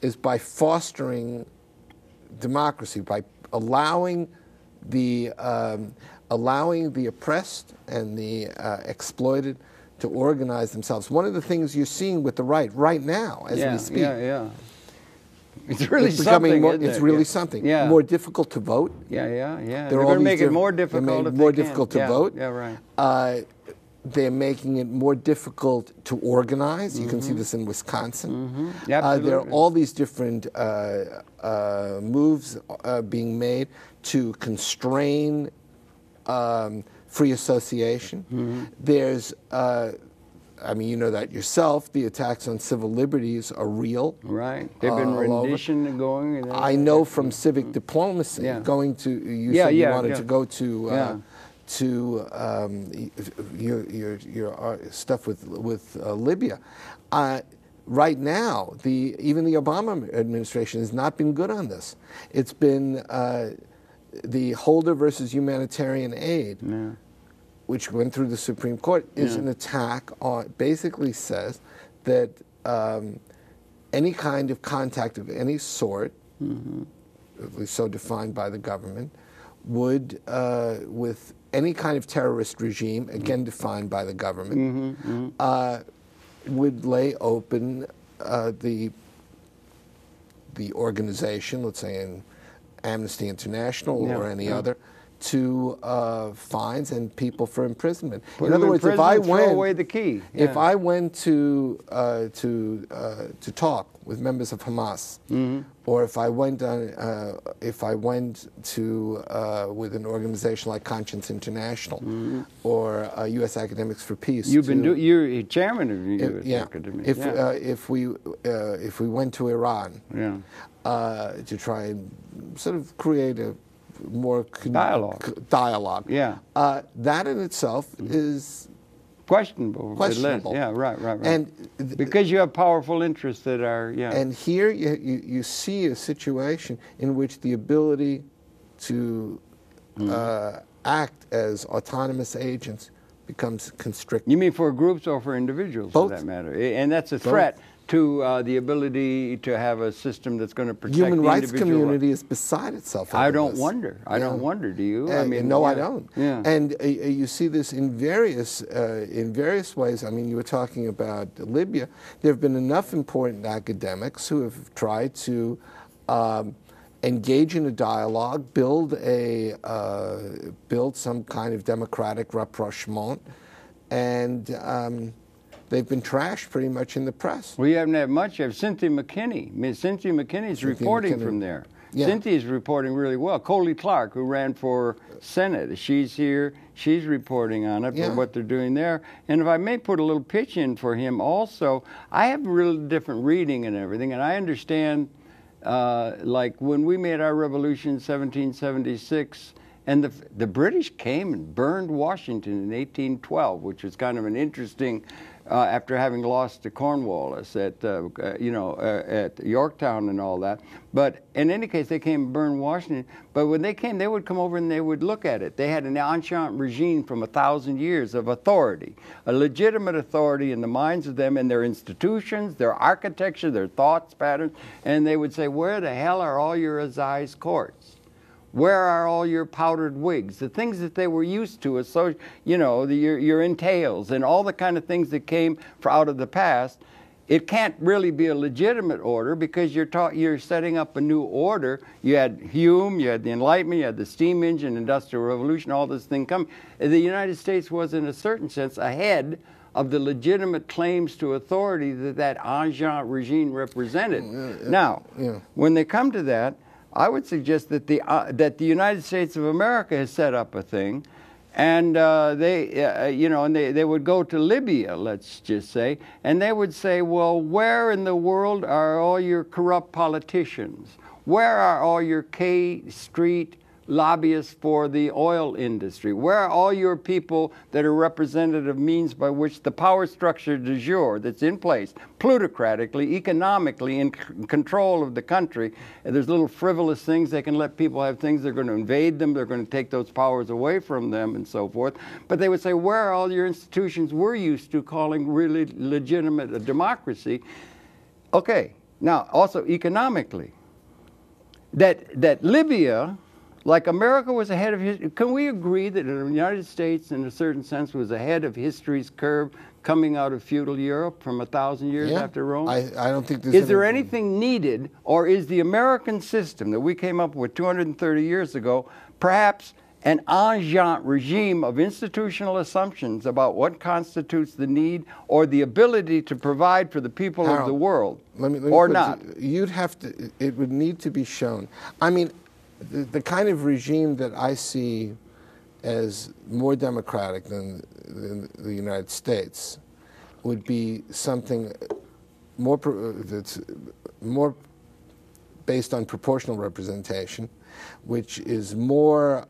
is by fostering democracy, by allowing the oppressed and the exploited to organize themselves. One of the things you're seeing with the right now, as we speak, It's really it's becoming something. more, isn't it's it? really something. Yeah. More difficult to vote. Yeah, yeah, yeah. There They're are going to all make these it more difficult. They're if more they difficult can. to vote. Yeah, right. They're making it more difficult to organize. You can see this in Wisconsin. Absolutely. There are all these different moves being made to constrain free association. There's, I mean, you know that yourself, the attacks on civil liberties are real. Right. There've been rendition going. I know from civic diplomacy, going to, you said you wanted to go to your stuff with Libya. Right now, even the Obama administration has not been good on this. It's been the Holder versus humanitarian aid, which went through the Supreme Court, is an attack on, basically says that any kind of contact of any sort, at least so defined by the government, would, with any kind of terrorist regime, again defined by the government, would lay open the organization, let's say in Amnesty International or any other, to fines and people for imprisonment. In other words, if I went, throw away the key. If I went to talk with members of Hamas, or if I went to with an organization like Conscience International, or U.S. Academics for Peace. You're chairman of the U.S. Academics. If we went to Iran, to try and sort of create a more dialogue. Yeah. That in itself is questionable. Yeah, right. And because you have powerful interests that are, And here you see a situation in which the ability to act as autonomous agents becomes constricted. You mean for groups or for individuals, Both. for that matter? And that's a threat to the ability to have a system that's going to protect the human rights individual. community is beside itself. I don't wonder. I don't wonder. Do you? I mean, no, I don't. Yeah. And you see this in various ways. I mean, you were talking about Libya. There have been enough important academics who have tried to engage in a dialogue, build some kind of democratic rapprochement, and they've been trashed pretty much in the press. Well, you haven't had much. You have Cynthia McKinney. Cynthia McKinney's reporting from there. Yeah. Cynthia's reporting really well. Coley Clark, who ran for Senate, she's here. She's reporting on it for what they're doing there. And if I may put a little pitch in for him also, I have a real different reading and everything, and I understand, like when we made our revolution in 1776, and the British came and burned Washington in 1812, which was kind of an interesting, after having lost to Cornwallis at Yorktown and all that. But in any case, they came and burned Washington. But when they came, they would come over and they would look at it. They had an ancient regime from 1,000 years of authority, a legitimate authority in the minds of them and their institutions, their architecture, their thoughts patterns. And they would say, where the hell are all your assize courts? Where are all your powdered wigs? The things that they were used to, your entails and all the kind of things that came out of the past. It can't really be a legitimate order because you're setting up a new order. You had Hume, you had the Enlightenment, you had the steam engine, Industrial Revolution, all this thing coming. The United States was, in a certain sense, ahead of the legitimate claims to authority that ancient regime represented. Now, when they come to that, I would suggest that the United States of America has set up a thing, and they would go to Libya, let's just say, and they would say, well, where in the world are all your corrupt politicians? Where are all your K Street lobbyists for the oil industry? Where are all your people that are representative means by which the power structure du jour that's in place, plutocratically, economically, in control of the country, and there's little frivolous things, they can let people have things, they're going to invade them, they're going to take those powers away from them and so forth. But they would say, where are all your institutions we're used to calling really legitimate a democracy? Okay, now also economically, that Libya Like America was ahead of history. Can we agree that the United States, in a certain sense, was ahead of history's curve coming out of feudal Europe from 1,000 years after Rome? I don't think there's Is there anything needed, or is the American system that we came up with 230 years ago perhaps an ancient regime of institutional assumptions about what constitutes the need or the ability to provide for the people of the world, let me or not? You'd have to, it would need to be shown. I mean, the kind of regime that I see as more democratic than the United States would be something more that's more based on proportional representation, which is more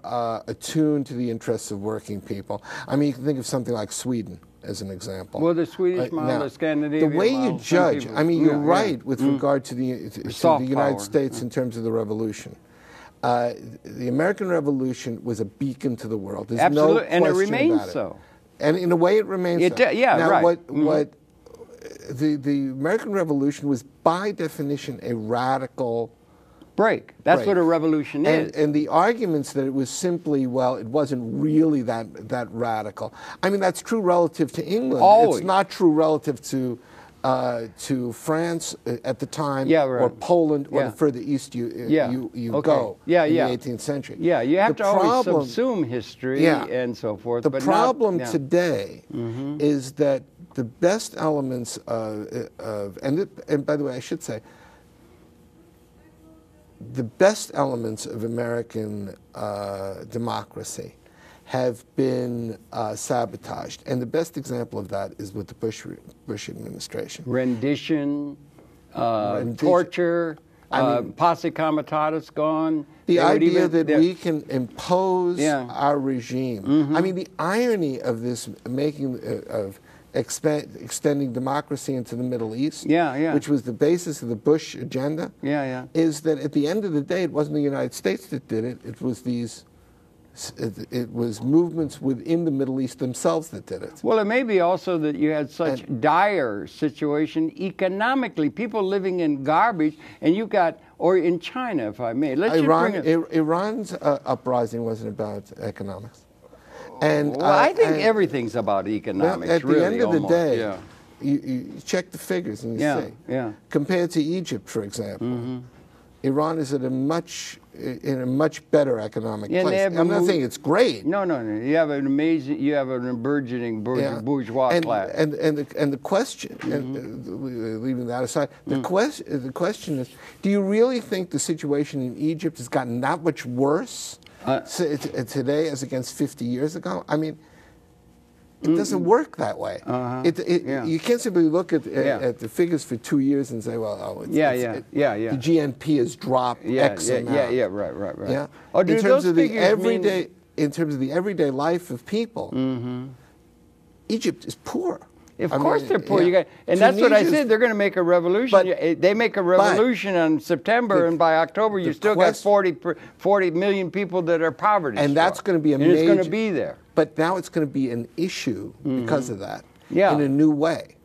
attuned to the interests of working people. I mean, you can think of something like Sweden as an example. Well, the Swedish model, the Scandinavian the way model, you judge, I mean, you're right with regard to the United States in terms of the revolution. The American Revolution was a beacon to the world. There's Absolutely, no question and it remains about it. so. And in a way, it remains so. Yeah, now, right. What the American Revolution was, by definition, a radical break. That's what a revolution is. And the arguments that it was simply, well, it wasn't really that radical. I mean, that's true relative to England. Always. It's not true relative to France at the time, or Poland, or the further east you go in the 18th century. Yeah, you have to always subsume history and so forth. The problem today is that the best elements and by the way, I should say, the best elements of American democracy have been sabotaged. And the best example of that is with the Bush administration. Rendition, torture, posse comitatus gone. The idea that we can impose our regime. I mean, the irony of this extending democracy into the Middle East, which was the basis of the Bush agenda, is that at the end of the day, it wasn't the United States that did it. It was it was movements within the Middle East themselves that did it. Well, it may be also that you had such dire situation economically, people living in garbage, and you got, or in China, if I may. Iran's uprising wasn't about economics. And, well, I think everything's about economics. At the end of the day, yeah. you check the figures and you see. Compared to Egypt, for example, Iran is at in a much better economic place. I'm not saying it's great. No. You have an amazing, burgeoning bourgeois class. And the question, leaving that aside, the question is, do you really think the situation in Egypt has gotten that much worse today as against 50 years ago? I mean, it doesn't work that way. You can't simply look at the figures for 2 years and say, well, the GNP has dropped X amount. Right. Yeah? Oh, in terms of the everyday life of people, Egypt is poor. Of course they're poor. And that's what I said. They're going to make a revolution. They make a revolution in September, and by October you still got 40 million people that are poverty. And that's going to be a major... It's going to be there. But now it's going to be an issue because of that in a new way.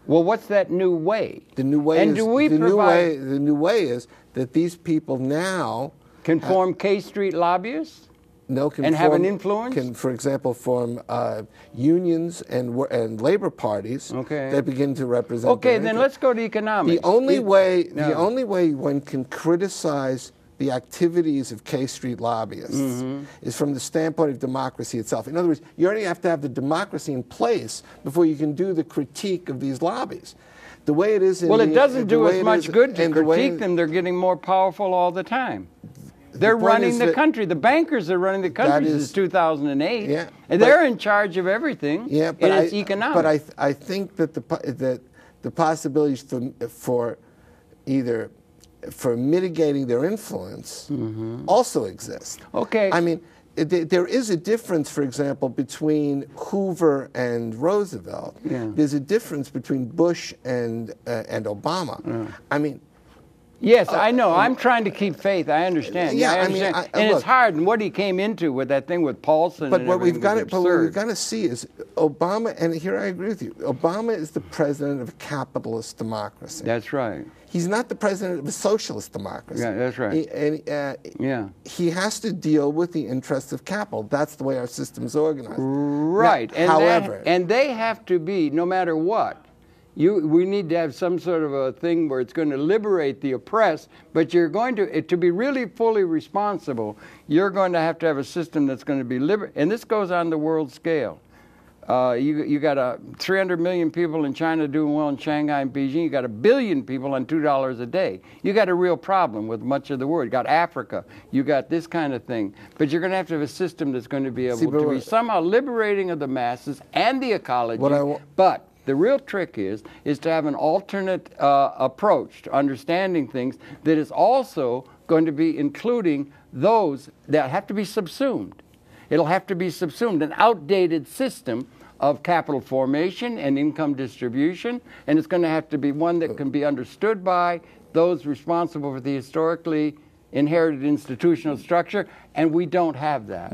Well, what's that new way? The new way the new way is that these people now can form K Street lobbyists? And have an influence? Can, for example, form unions and labor parties that begin to represent. Okay, then let's go to economics. The only way one can criticize the activities of K Street lobbyists is from the standpoint of democracy itself. In other words, you already have to have the democracy in place before you can do the critique of these lobbies. The way it is. Well, it doesn't do as much good to critique them. They're getting more powerful all the time. They're running the country. The bankers are running the country since 2008, and they're in charge of everything. But it's economic. But I think that the possibilities for mitigating their influence also exist. Okay. I mean, there is a difference, for example, between Hoover and Roosevelt. There's a difference between Bush and Obama. I mean, Yes, I know. I'm trying to keep faith. I understand. Yeah, I understand. I mean, and look, it's hard. And what he came into with that thing with Paulson. But and what we've got to to see is Obama, and here I agree with you. Obama is the president of a capitalist democracy. That's right. He's not the president of a socialist democracy. Yeah, that's right. He has to deal with the interests of capital. That's the way our system is organized. Right. Now, however, and they have to be, no matter what. We need to have some sort of a thing where it's going to liberate the oppressed, but you're going to be really fully responsible, you're going to have a system that's going to be and this goes on the world scale. You got 300 million people in China doing well in Shanghai and Beijing. You got 1 billion people on $2 a day. You got a real problem with much of the world. You got Africa. You got this kind of thing. But you're going to have a system that's going to be able to be somehow liberating of the masses and the ecology. But the real trick is to have an alternate approach to understanding things that is also going to be including those that have to be subsumed. It'll have to be subsumed, an outdated system of capital formation and income distribution, and it's going to have to be one that can be understood by those responsible for the historically inherited institutional structure, and we don't have that.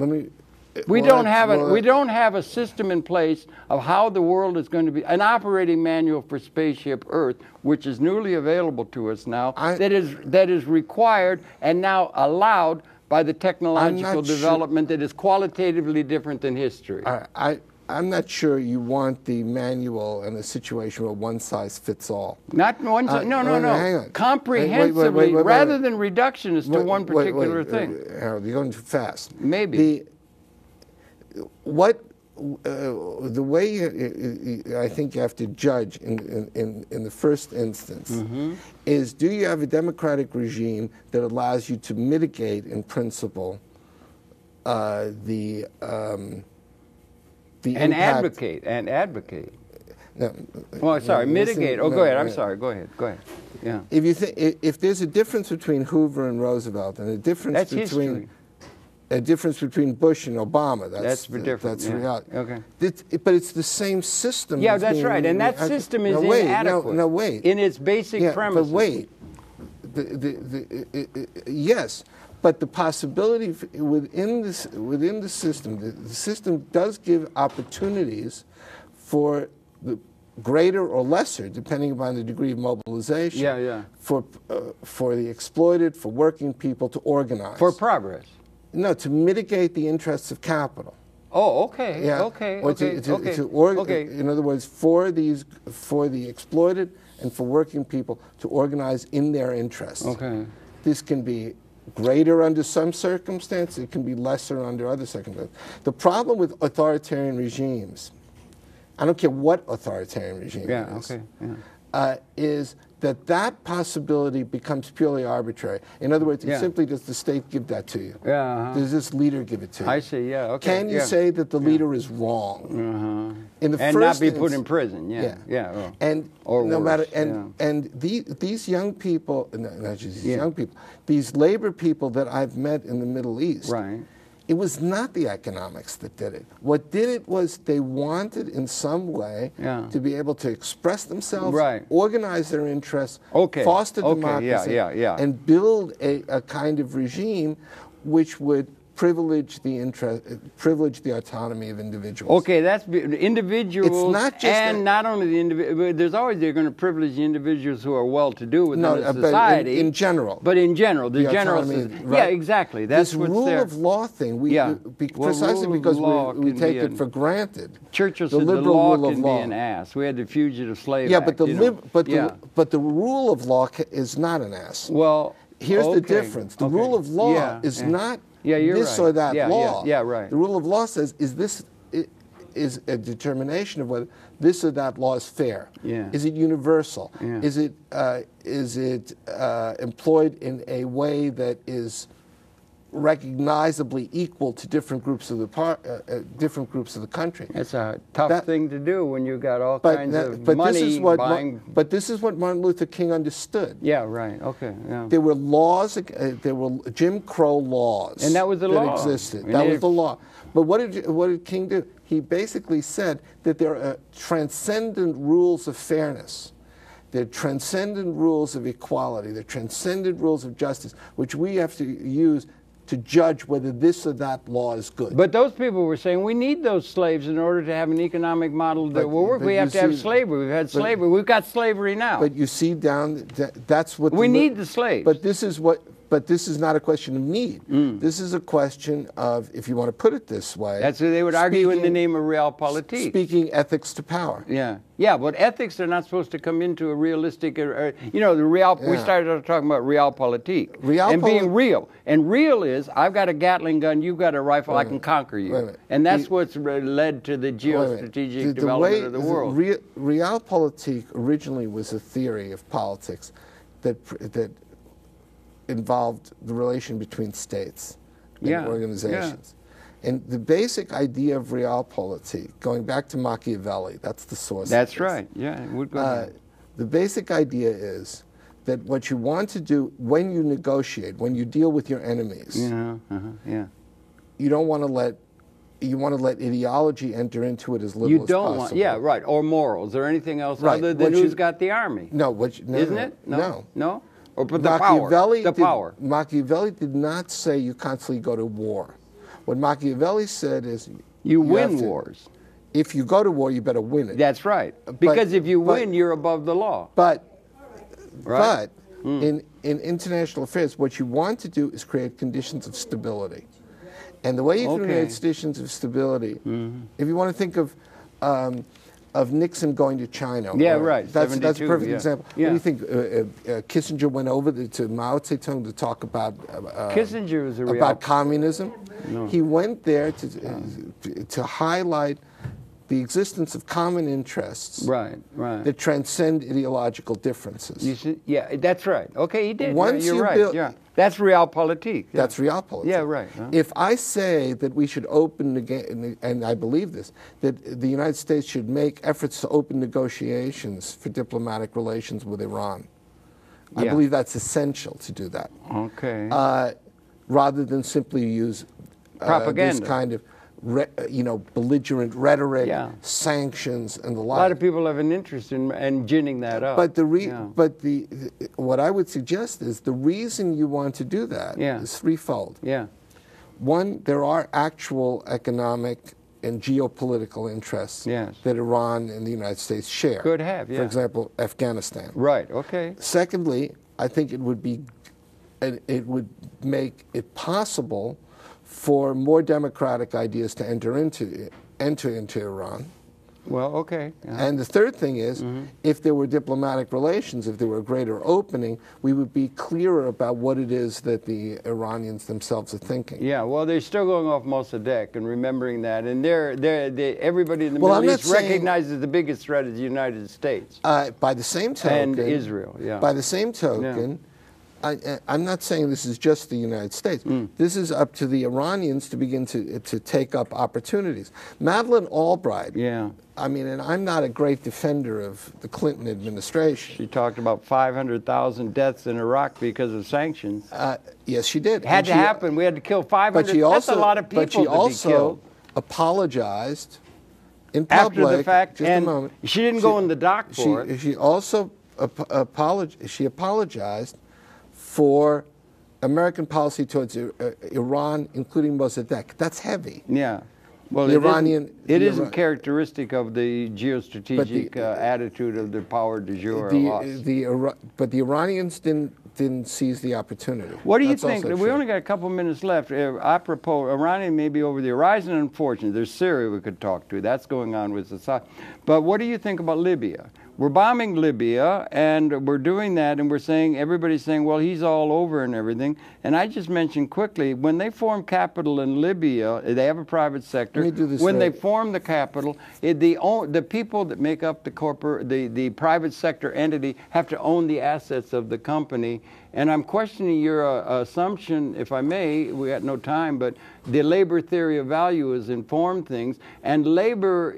We don't have a system in place of how the world is going to be, an operating manual for spaceship Earth, which is newly available to us now, that is required and now allowed by the technological development that is qualitatively different than history. I'm not sure you want the manual in a situation where one size fits all. Not one size. No. Hang on. Comprehensively, rather than reductionist to one particular thing. Harold, you're going too fast. Maybe. The way I think you have to judge in the first instance is, do you have a democratic regime that allows you to mitigate, in principle, the and impact, advocate. No, well, sorry, mitigate. Go ahead. I'm sorry. Go ahead. Yeah. If there's a difference between Hoover and Roosevelt, and a difference between Bush and Obama, that's different. That's reality. Okay. But it's the same system. Yeah, that's right. And that system is inadequate. No, wait. In its basic premise. But wait. Yes. But the possibility within the system does give opportunities for the greater or lesser, depending upon the degree of mobilization, for the exploited, for working people to organize. For progress. No, to mitigate the interests of capital. Oh, okay. Yeah. Okay. In other words, for the exploited and for working people to organize in their interests. Okay. This can be greater under some circumstances, it can be lesser under other circumstances. The problem with authoritarian regimes, I don't care what authoritarian regime is that possibility becomes purely arbitrary. In other words, simply does the state give that to you? Does this leader give it to you? I see, okay. Can you say that the leader is wrong? In the and not be put in prison, And or no worse, matter, and these young people, not just these young people, these labor people that I've met in the Middle East, it was not the economics that did it. What did it was they wanted in some way to be able to express themselves, organize their interests, foster democracy, and build a kind of regime which would privilege the autonomy of individuals. Okay, that's individuals. It's not just not only the individual. They're going to privilege the individuals who are well-to-do within the society. But in general. But in general, the general. Yeah, exactly. That's this rule of law thing. Precisely because we take it for granted. Churchill said the law can be an ass. We had the Fugitive Slave Act. But the rule of law is not an ass. Well, here's the difference. The rule of law is not this or that law. The rule of law says, is a determination of whether this or that law is fair. Is it universal? Is it employed in a way that is recognizably equal to different groups of the country? It's a tough thing to do when you've got all kinds of money buying. But this is what Martin Luther King understood. There were laws. There were Jim Crow laws, and that was the law that existed. That was the law. But what did King do? He basically said that there are transcendent rules of fairness They're transcendent rules of equality. They're transcendent rules of justice, which we have to use to judge whether this or that law is good. But those people were saying we need those slaves in order to have an economic model that will work. We have to have slavery. We've had slavery. We've got slavery now. But you see that's what... We need the slaves. But this is what... But this is not a question of need. This is a question of, if you want to put it this way... That's what they would argue in the name of realpolitik. Speaking ethics to power. Yeah. Yeah, but ethics are not supposed to come into a realistic... you know, the real... Yeah. We started talking about realpolitik. And being real. And real is, I've got a Gatling gun, you've got a rifle, I can conquer you. And that's what's led to the geostrategic development of the world. Realpolitik originally was a theory of politics that involved the relation between states and organizations. And the basic idea of realpolitik, going back to Machiavelli, that's the source. That's right, yeah. The basic idea is that what you want to do when you negotiate, when you deal with your enemies, you don't want to let... You want to let ideology enter into it as little as possible. Yeah, right. Or morals or anything else other than who's got the army. No, isn't it? No. No? Or but the power. Machiavelli did not say you constantly go to war. What Machiavelli said is... You win wars. If you go to war, you better win it. That's right. Because if you win, you're above the law. But in international affairs, what you want to do is create conditions of stability. And the way you can create conditions of stability, if you want to think of Nixon going to China. Yeah, right. That's a perfect example. Yeah. What do you think? Kissinger went over to Mao Zedong to talk about Kissinger was about communism. No. He went there to highlight the existence of common interests that transcend ideological differences. You see, yeah, that's right. Okay, he did. Once you're right. Yeah. That's realpolitik. Yeah. That's realpolitik. Yeah, right. If I say that we should open, and I believe this, that the United States should make efforts to open negotiations for diplomatic relations with Iran, I believe that's essential to do that. Okay. Rather than simply use propaganda, this kind of belligerent rhetoric, sanctions, and the like. A lot of people have an interest in ginning that up. But what I would suggest is the reason you want to do that is threefold. Yeah. One, there are actual economic and geopolitical interests that Iran and the United States share. Could have, For example, Afghanistan. Right. Okay. Secondly, I think it would make it possible for more democratic ideas to enter into Iran. Well, okay. And the third thing is, if there were diplomatic relations, if there were a greater opening, we would be clearer about what it is that the Iranians themselves are thinking. Yeah, well, they're still going off Mossadegh and remembering that. And everybody in the Middle East recognizes the biggest threat is the United States. By the same token... And Israel, By the same token... I'm not saying this is just the United States. This is up to the Iranians to begin to take up opportunities. Madeleine Albright, I mean, and I'm not a great defender of the Clinton administration. She talked about 500,000 deaths in Iraq because of sanctions. Yes, she did. It had to happen. We had to kill 500. That's a lot of people to be killed. But she also apologized in public. After the fact, just a moment. She didn't go in the dock for it. She also apologized for American policy towards Iran, including Mossadegh. That's heavy. Yeah. Well, it isn't characteristic of the geostrategic attitude of the power du jour. But the Iranians didn't seize the opportunity. What do you think? We only got a couple minutes left. Apropos, Iranian may be over the horizon, unfortunately. There's Syria we could talk to. That's going on with Assad. But what do you think about Libya? We're bombing Libya, and we're doing that, and we're saying, everybody's saying, well, he's all over and everything. And I just mentioned quickly, when they form capital in Libya, they have a private sector. When they form the capital, the people that make up the private sector entity have to own the assets of the company. And I'm questioning your assumption, if I may, we got no time, but the labor theory of value has informed things, and labor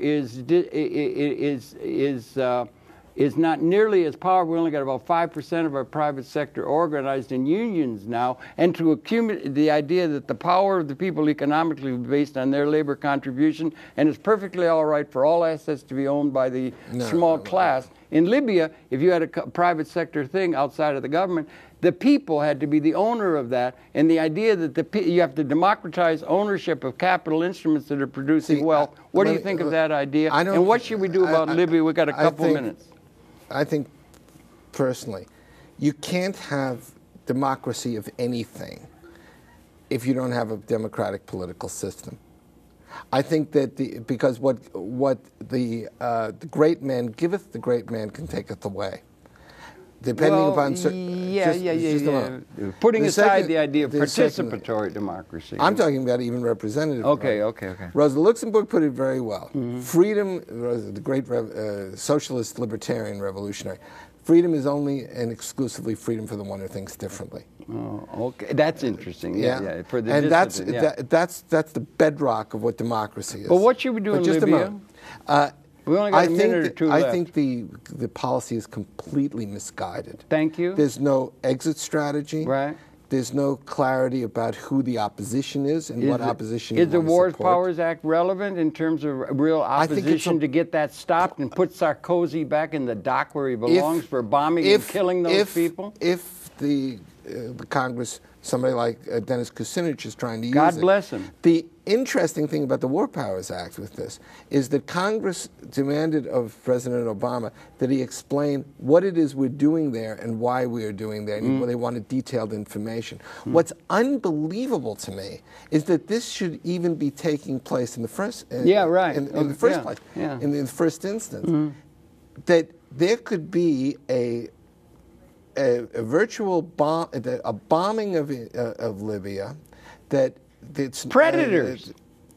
is not nearly as powerful. We only got about 5% of our private sector organized in unions now, and to accumulate the idea that the power of the people economically is based on their labor contribution, and it's perfectly all right for all assets to be owned by the small class. In Libya, if you had a private sector thing outside of the government, the people had to be the owner of that, and the idea that you have to democratize ownership of capital instruments that are producing wealth. What do you think of that idea? And what should we do about Libya? We've got a couple minutes. I think, personally, you can't have democracy of anything if you don't have a democratic political system. I think that because what the great man giveth, the great man can taketh away. Depending upon putting aside the idea of participatory democracy. I'm talking about even representative. Okay. Rosa Luxemburg put it very well. Freedom, the great socialist libertarian revolutionary, freedom is only and exclusively freedom for the one who thinks differently. Oh, okay. That's interesting. Yeah. For the and that's the bedrock of what democracy is. But what should we do in Libya? Just a moment. We only got a minute or two left. I think the policy is completely misguided. Thank you. There's no exit strategy. Right. There's no clarity about who the opposition is and what opposition is the War Powers Act relevant in terms of real opposition to get that stopped and put Sarkozy back in the dock where he belongs for bombing and killing those people? If the Congress, somebody like Dennis Kucinich is trying to use it. God bless him. The interesting thing about the War Powers Act with this is that Congress demanded of President Obama that he explain what it is we're doing there and why we are doing there, and they wanted detailed information. What's unbelievable to me is that this should even be taking place in the first in the first place, in the first instance, that there could be a virtual bomb, a bombing of Libya, that it's predators.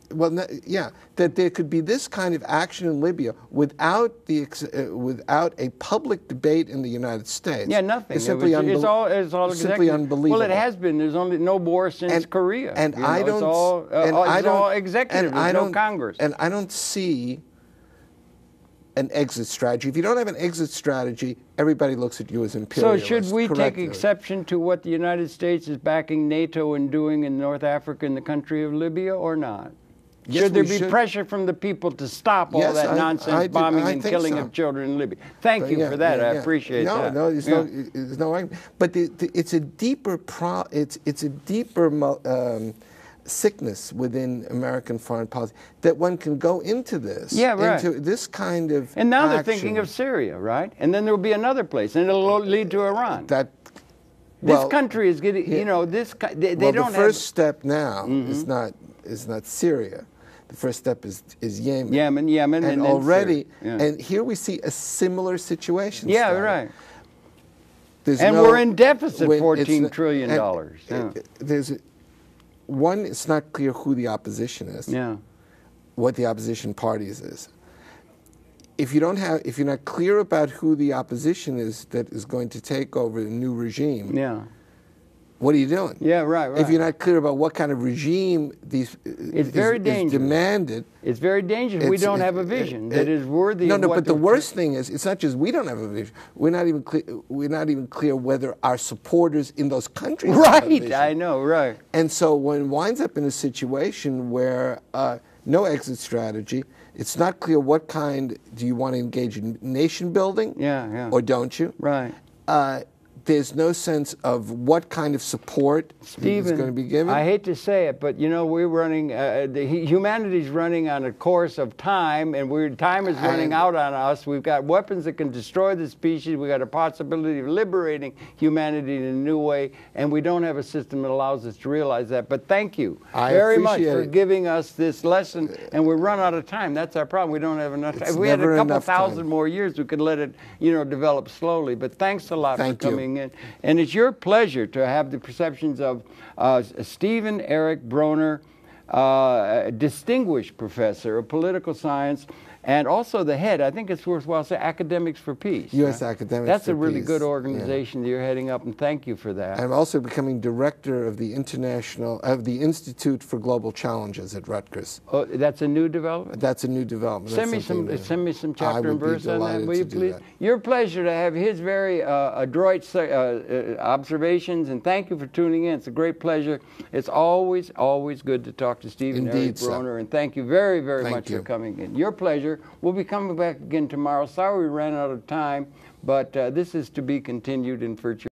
That there could be this kind of action in Libya without a public debate in the United States. Yeah, nothing. It's simply it's all simply unbelievable. Well, it has been. There's only no war since Korea. And it's all executive. There's no Congress. And I don't see an exit strategy. If you don't have an exit strategy, everybody looks at you as imperialist. So should we take exception to what the United States is backing NATO and doing in North Africa in the country of Libya or not? Yes, should there be pressure from the people to stop all that nonsense bombing and killing of children in Libya? Thank you for that. I appreciate that. No, there's no argument. But it's a deeper sickness within American foreign policy that one can go into this, into this kind of And now action. They're thinking of Syria, right? And then there will be another place, and it'll lead to Iran. This country is getting, they don't have... The first step now is not Syria. The first step is Yemen. Yemen, and already, and here we see a similar situation. Right. And we're in deficit $14 trillion. One, it's not clear who the opposition is. What the opposition parties is. If you're not clear about who the opposition is that is going to take over the new regime, what are you doing? Right. If you're not clear about what kind of regime is demanded, it's very dangerous. We don't have a vision that is worthy. No, but the worst thing is, it's not just we don't have a vision. We're not even clear whether our supporters in those countries have a vision. I know. Right. And so when it winds up in a situation where no exit strategy, it's not clear what kind do you want to engage in nation building, or don't you? Right. There's no sense of what kind of support is going to be given. I hate to say it, but we're running. Humanity's running on a course of time, and time is running out on us. We've got weapons that can destroy the species. We've got a possibility of liberating humanity in a new way, and we don't have a system that allows us to realize that. But thank you very much for giving us this lesson. And we're run out of time. That's our problem. We don't have enough time. If we had a couple thousand more years, we could let it, develop slowly. But thanks a lot for coming in. And it's your pleasure to have the perceptions of Stephen Eric Bronner, distinguished professor of political science, And also the head, I think it's worthwhile to say Academics for Peace. U.S. Academics That's for a really Peace. good organization that you're heading up, and thank you for that. I'm also becoming director of the Institute for Global Challenges at Rutgers. Oh, that's a new development? That's a new development. Send me some chapter and verse on that, will you please? Your pleasure to have his very adroit observations, and thank you for tuning in. It's a great pleasure. It's always good to talk to Stephen Eric Bronner, and thank you very much for coming in. Your pleasure. We'll be coming back again tomorrow. Sorry we ran out of time, but this is to be continued in future.